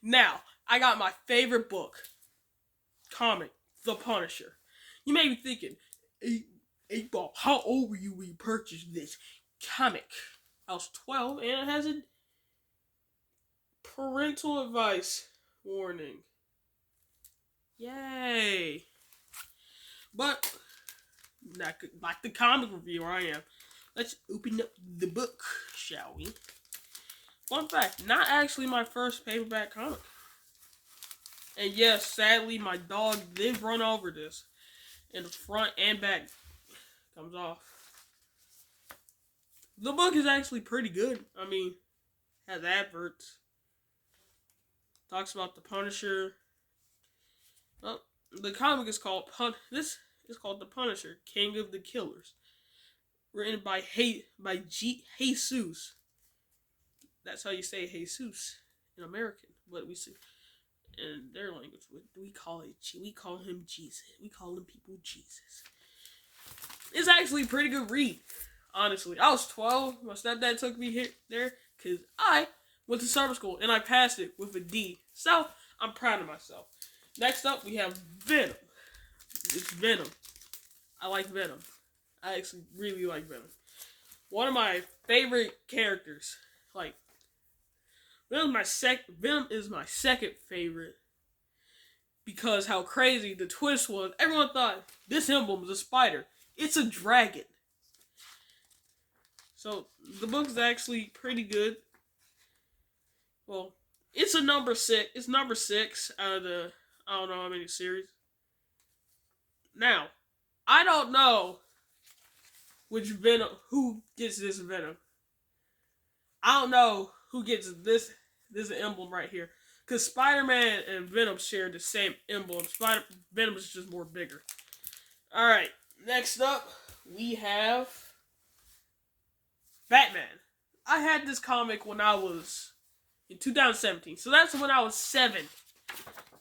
Now, I got my favorite book, comic, The Punisher. You may be thinking, eight ball, how old were you when you purchased this comic? I was 12, and it has a parental advice warning. Yay! But like the comic reviewer I am, let's open up the book, shall we? Fun fact, not actually my first paperback comic. And yes, sadly, my dog did run over this. And the front and back comes off. The book is actually pretty good. I mean, has adverts. Talks about the Punisher. Well, the comic is called This is called The Punisher, King of the Killers. Written by Jesus. That's how you say Jesus in American. But we see in their language, we call it. We call him Jesus. We call him people Jesus. It's actually a pretty good read. Honestly, I was 12. My stepdad took me here there because I went to summer school and I passed it with a D. So I'm proud of myself. Next up, we have Venom. It's Venom. I like Venom. I actually really like Venom. One of my favorite characters. Like, Venom is my second favorite. Because how crazy the twist was. Everyone thought this emblem was a spider. It's a dragon. So, the book is actually pretty good. Well, it's a number 6. It's number 6 out of the, I don't know how many series. Now, I don't know who gets this Venom. I don't know who gets this emblem right here. Because Spider-Man and Venom share the same emblem. Venom is just more bigger. Alright, next up, we have Batman. I had this comic when I was in 2017. So that's when I was 7.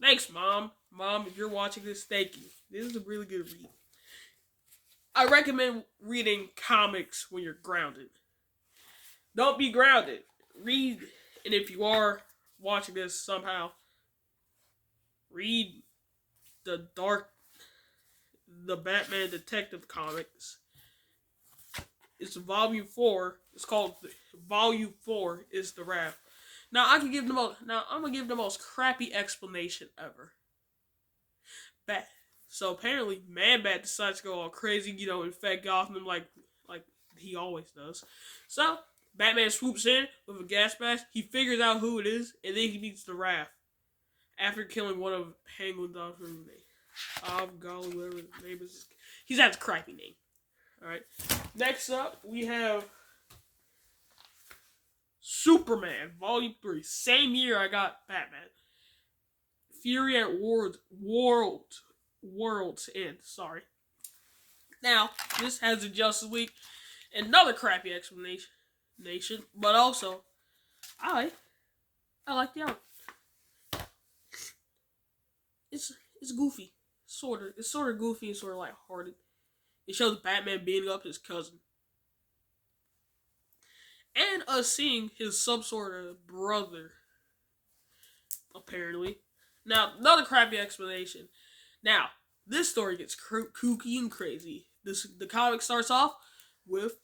Thanks, Mom. Mom, if you're watching this, thank you. This is a really good read. I recommend reading comics when you're grounded. Don't be grounded. Read, and if you are watching this somehow, read the Batman Detective Comics. It's volume 4. It's called Volume 4 is the Wrath. Now I'm gonna give the most crappy explanation ever. So apparently Man-Bat decides to go all crazy, infect Gotham like he always does. So Batman swoops in with a gas mask. He figures out who it is, and then he meets the Wrath after killing one of Penguin's name. Golly, whatever his name is. He's got a crappy name. Alright. Next up, we have Superman, Volume 3. Same year I got Batman. Fury at World's End. Sorry. Now, this has a Justice League. Another crappy explanation. But also, I like the art. It's goofy. It's sort of goofy and sort of lighthearted. It shows Batman beating up his cousin. And us seeing his some sort of brother. Apparently. Now, another crappy explanation. Now, this story gets kooky and crazy. The comic starts off with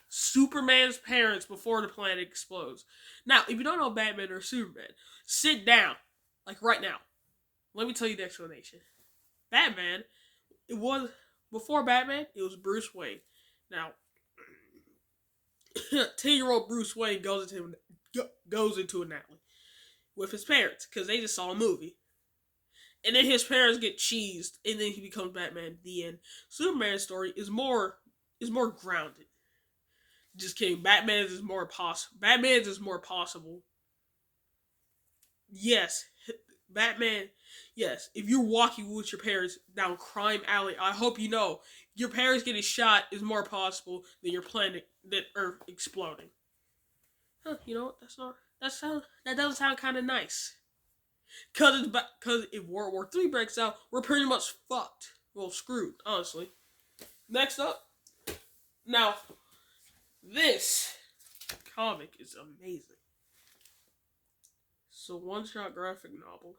Superman's parents before the planet explodes. Now, if you don't know Batman or Superman, sit down. Like right now. Let me tell you the explanation. Batman, before Batman, it was Bruce Wayne. Now, 10-year-old Bruce Wayne goes into an alley with his parents because they just saw a movie. And then his parents get cheesed, and then he becomes Batman. The end. Superman's story is more grounded. Just kidding. Batman's is more possible. Yes, Batman. Yes, if you're walking with your parents down crime alley, I hope you know your parents getting shot is more possible than your planet, than Earth exploding. Huh? You know what? That doesn't sound kind of nice. Cause if World War III breaks out, we're pretty much fucked. Well, screwed, honestly. Next up, now this comic is amazing. It's a one-shot graphic novel.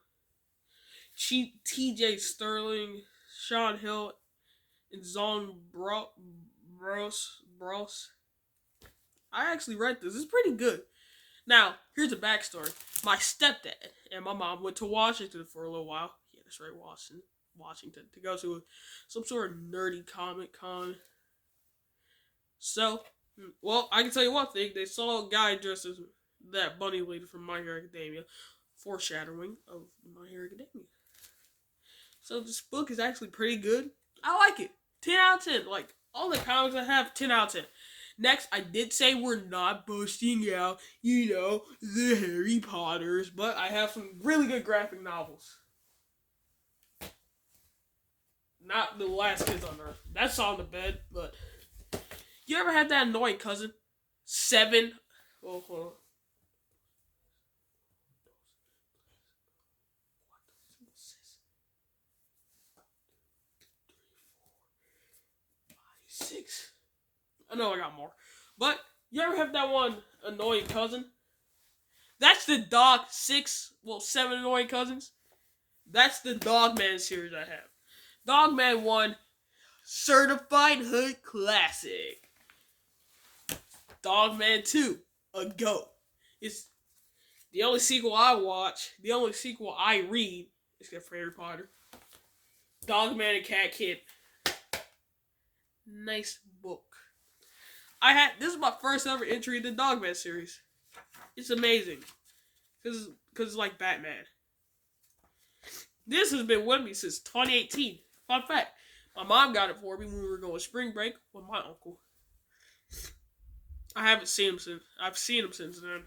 T.J. Sterling, Sean Hill, and Zon Bros. I actually read this. It's pretty good. Now, here's a backstory. My stepdad and my mom went to Washington for a little while. Yeah, that's right, Washington. To go to some sort of nerdy Comic Con. So, well, I can tell you one thing. They saw a guy dressed as that bunny lady from My Hero Academia. Foreshadowing of My Hero Academia. So this book is actually pretty good. I like it. 10 out of 10. Like, all the comics I have, 10 out of 10. Next, I did say we're not busting out, the Harry Potters, but I have some really good graphic novels. Not The Last Kids on Earth. That's on the bed, but you ever had that annoying cousin? 7. Oh, hold on. 6. I know I got more. But you ever have that one annoying cousin? That's the Dog 7 annoying cousins. That's the Dogman series I have. Dogman 1, Certified Hood Classic. Dogman 2, a GOAT. It's the only sequel I watch, the only sequel I read, except for Harry Potter. Dogman and Cat Kid. Nice book. This is my first ever entry in the Dogman series. It's amazing. Because it's like Batman. This has been with me since 2018. Fun fact. My mom got it for me when we were going spring break with my uncle. I haven't seen him since. I've seen him since then.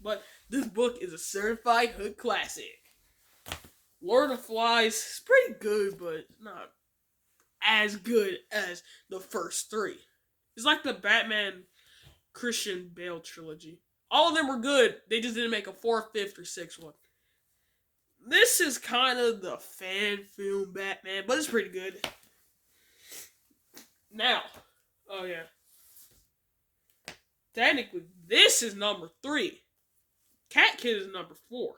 But this book is a certified hood classic. Lord of the Flies is pretty good, but not as good as the first 3. It's like the Batman Christian Bale trilogy. All of them were good. They just didn't make a 4th, 5th, or 6th one. This is kind of the fan film Batman, but it's pretty good. Now, oh yeah. Technically, this is number 3. Cat Kid is number 4.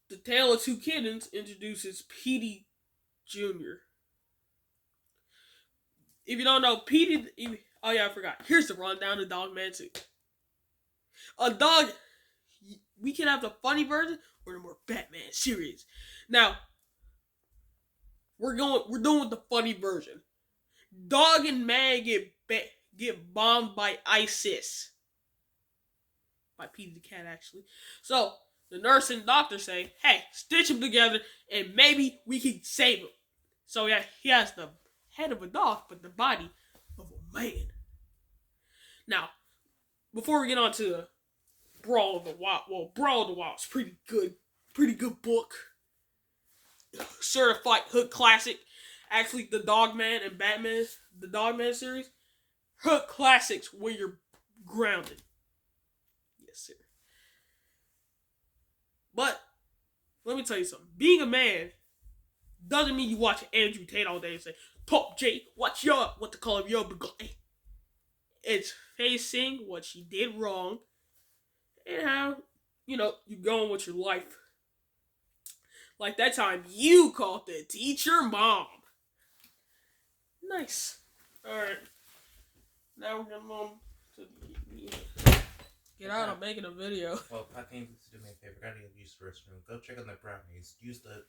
The Tale of Two Kittens introduces Petey Jr. If you don't know, Petey... Oh yeah, I forgot. Here's the rundown of Dogman 2. A dog... We can have the funny version or the more Batman series. Now, we're doing with the funny version. Dog and man get bombed by ISIS. By Petey the cat, actually. So, the nurse and doctor say, hey, stitch them together and maybe we can save him. So, yeah, he has the head of a dog, but the body of a man. Now, before we get on to the Brawl of the Wild, Brawl of the Wild is pretty good book. Certified hood classic. Actually, the Dogman and Batman, the Dogman series, hood classics when you're grounded. Yes, sir. But, let me tell you something. Being a man doesn't mean you watch Andrew Tate all day and say, Top J, what the color of your guy? It's facing what she did wrong and how, you're going with your life. Like that time you called the teacher mom. Nice. Alright. Now we're gonna move to the... Get out, I'm making a video. Well, I can do me a favor. Gotta use the restroom. Go check on the brownies. Use the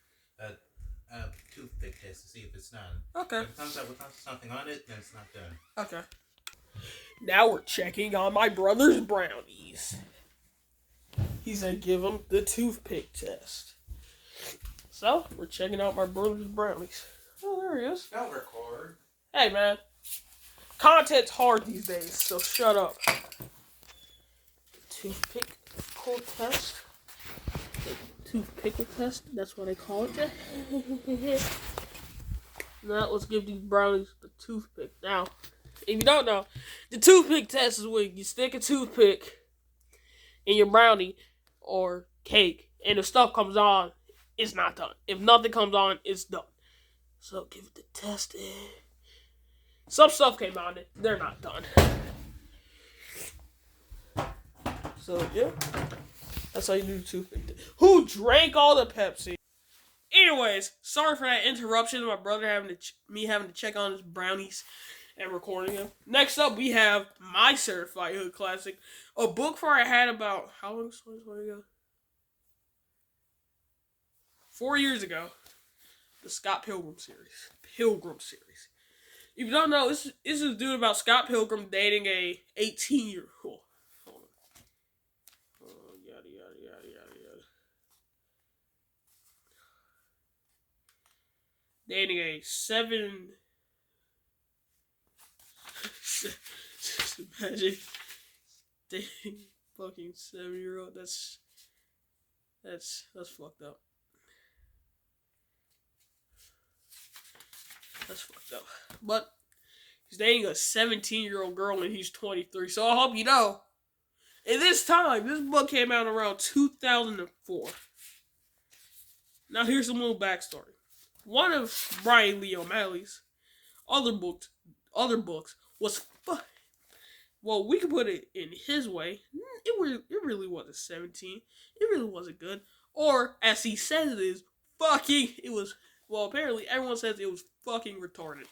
toothpick test to see if it's done. Okay. If it comes out with something on it, then it's not done. Okay. Now we're checking on my brother's brownies. He said give him the toothpick test. So, we're checking out my brother's brownies. Oh, there he is. Don't record. Hey, man. Content's hard these days, so shut up. Toothpick test. Toothpick test, that's what I call it. Now, let's give these brownies the toothpick. Now, if you don't know, the toothpick test is when you stick a toothpick in your brownie or cake, and if stuff comes on, it's not done. If nothing comes on, it's done. So, give it the test. Some stuff came on it, they're not done. So, yeah. That's how you do the toothpick. Who drank all the Pepsi? Anyways, sorry for that interruption. My brother having to check on his brownies and recording them. Next up, we have my certified hood classic, a book for I had about how long? 20 ago? 4 years ago. The Scott Pilgrim series. If you don't know, this is a dude about Scott Pilgrim dating a 18-year-old. Hold on. Yada yada yada yada yada. Dating a just imagine dating fucking 7-year-old. That's fucked up. That's fucked up. But he's dating a 17-year-old girl and he's 23. So I hope you know. At this time, this book came out around 2004. Now here's a little backstory. One of Brian Lee O'Malley's other books was well, we could put it in his way. It really wasn't 17. It really wasn't good. Or as he says it was well, apparently everyone says it was fucking retarded.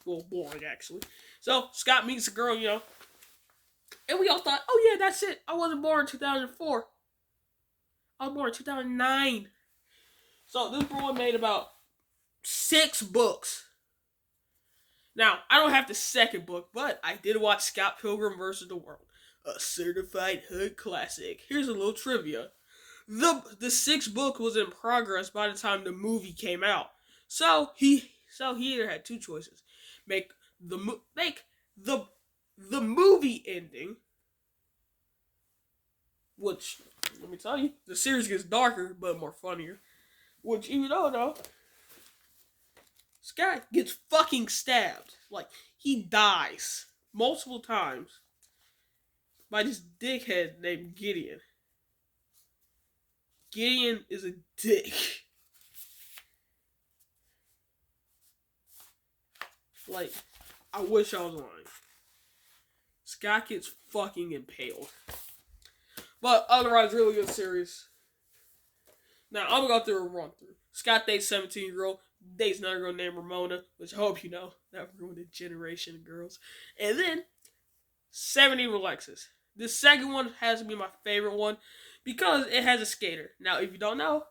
Well, boring actually. So Scott meets a girl, and we all thought, oh yeah, that's it. I wasn't born in 2004. I was born in 2009. So this boy made about 6 books. Now, I don't have the second book, but I did watch Scott Pilgrim vs. the World, a certified hood classic. Here's a little trivia. The 6th book was in progress by the time the movie came out. So he either had 2 choices. Make the movie ending, which, let me tell you, the series gets darker but more funnier. Which, even though, Scott gets fucking stabbed. Like, he dies multiple times by this dickhead named Gideon. Gideon is a dick. Like, I wish I was lying. Scott gets fucking impaled. But otherwise, really good series. Now, I'm gonna go through a run through. Scott dates 17-year-old, dates another girl named Ramona, which I hope you know. That ruined a generation of girls. And then, 70 Alexis. The second one has to be my favorite one because it has a skater. Now, if you don't know,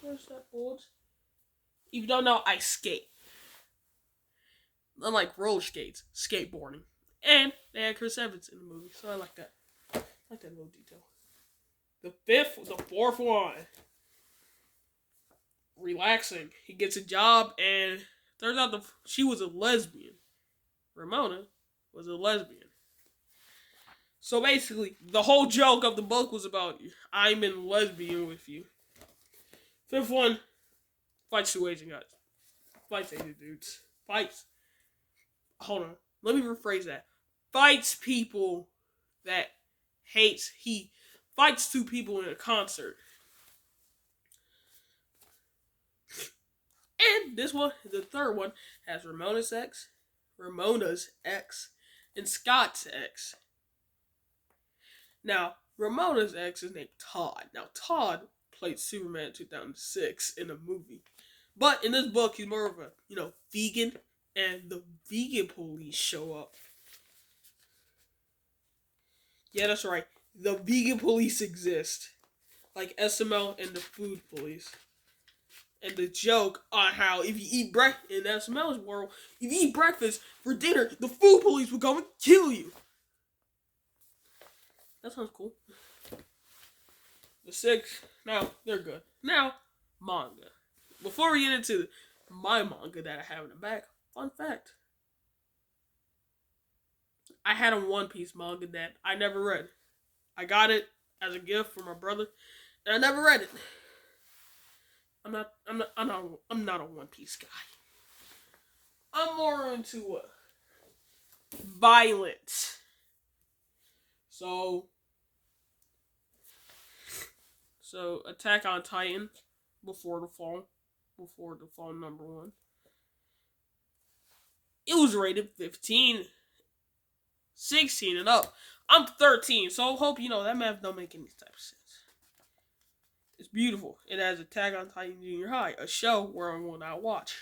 where's that bulge? If you don't know, I skate. Unlike roller skates, skateboarding. And they had Chris Evans in the movie, so I like that. I like that little detail. The fourth one. Relaxing. He gets a job and turns out she was a lesbian. Ramona was a lesbian. So basically, the whole joke of the book was about I'm in lesbian with you. 5th one, fights 2 Asian guys. Fights Asian dudes. Hold on. Let me rephrase that. Fights people that hates. He fights 2 people in a concert. And this one, the 3rd one, has Ramona's ex, and Scott's ex. Now, Ramona's ex is named Todd. Now, Todd played Superman in 2006 in a movie. But in this book, he's more of a, vegan. And the vegan police show up. Yeah, that's right. The vegan police exist. Like SML and the food police. And the joke on how if you eat breakfast in SML's world, if you eat breakfast for dinner, the food police will come and kill you. That sounds cool. The 6, now, they're good. Now, manga. Before we get into my manga that I have in the back, fun fact. I had a One Piece manga that I never read. I got it as a gift from my brother, and I never read it. I'm not a One Piece guy. I'm more into violence. So Attack on Titan before the fall number 1. It was rated 15, 16 and up. I'm 13, so I hope that math don't make any type of sense. It's beautiful. It has Attack on Titan Junior High, a show where I will not watch.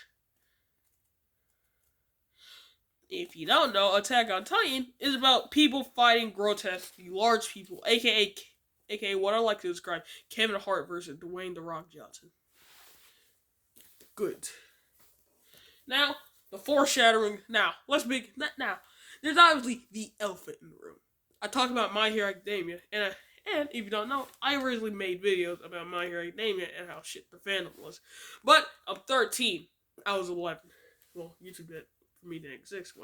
If you don't know, Attack on Titan is about people fighting grotesquely large people, aka what I like to describe Kevin Hart versus Dwayne The Rock Johnson. Good. Now, the foreshadowing. Now, let's begin. Now, there's obviously the elephant in the room. I talked about My Hero Academia, and if you don't know, I originally made videos about My Hero Academia and how shit the fandom was. But I'm 13. I was 11. Well, YouTube did for me to exist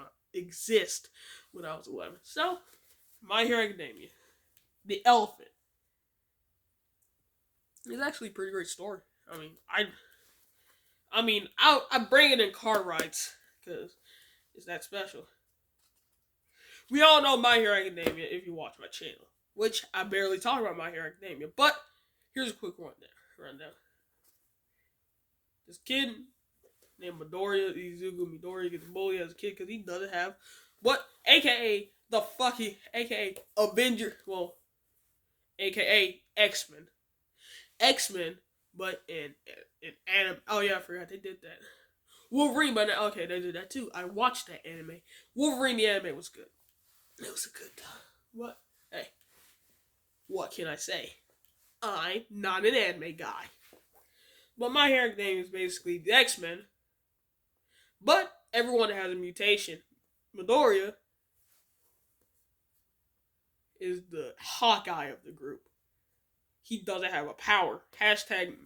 when I was 11. So, My Hero Academia, the elephant. It's actually a pretty great story. I bring it in car rides because it's that special. We all know My Hero Academia if you watch my channel, which I barely talk about My Hero Academia. But here's a quick rundown. This kid named Midoriya gets bullied as a kid because he doesn't have aka Avenger, aka X-Men, but in anime. Oh yeah, I forgot they did that. Wolverine, but okay, they did that too. I watched that anime. Wolverine the anime was good. It was a good time. What? Hey, what can I say? I'm not an anime guy. But My Hero Academia is basically the X-Men, but everyone has a mutation. Midoriya is the Hawkeye of the group. He doesn't have a power. Hashtag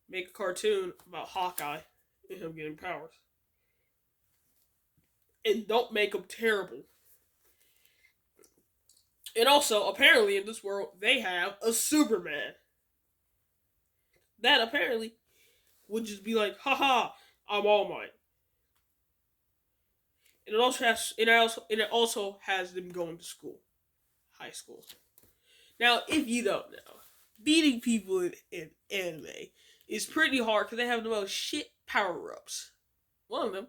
make a cartoon about Hawkeye and him getting powers. And don't make him terrible. And also, apparently in this world, they have a Superman. That apparently would just be like, haha, I'm All Might. And it also has them going to school. High school. Now, if you don't know, beating people in anime is pretty hard because they have the most shit power-ups. One of them,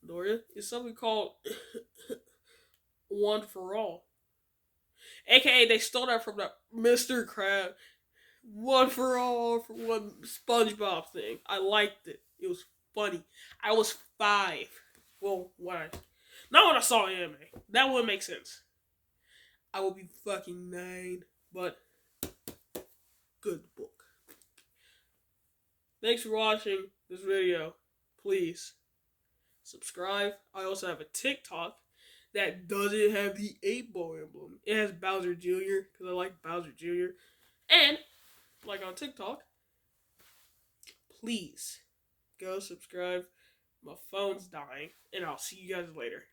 Doria, is something called One for All. AKA, they stole that from the Mr. Crab One for All for One SpongeBob thing. I liked it. It was funny. I was 5. Well, not when I saw anime. That wouldn't make sense. I would be fucking 9. But, good book. Thanks for watching this video. Please subscribe. I also have a TikTok that doesn't have the 8-ball emblem. It has Bowser Jr. because I like Bowser Jr. And, like on TikTok, please go subscribe. My phone's dying, and I'll see you guys later.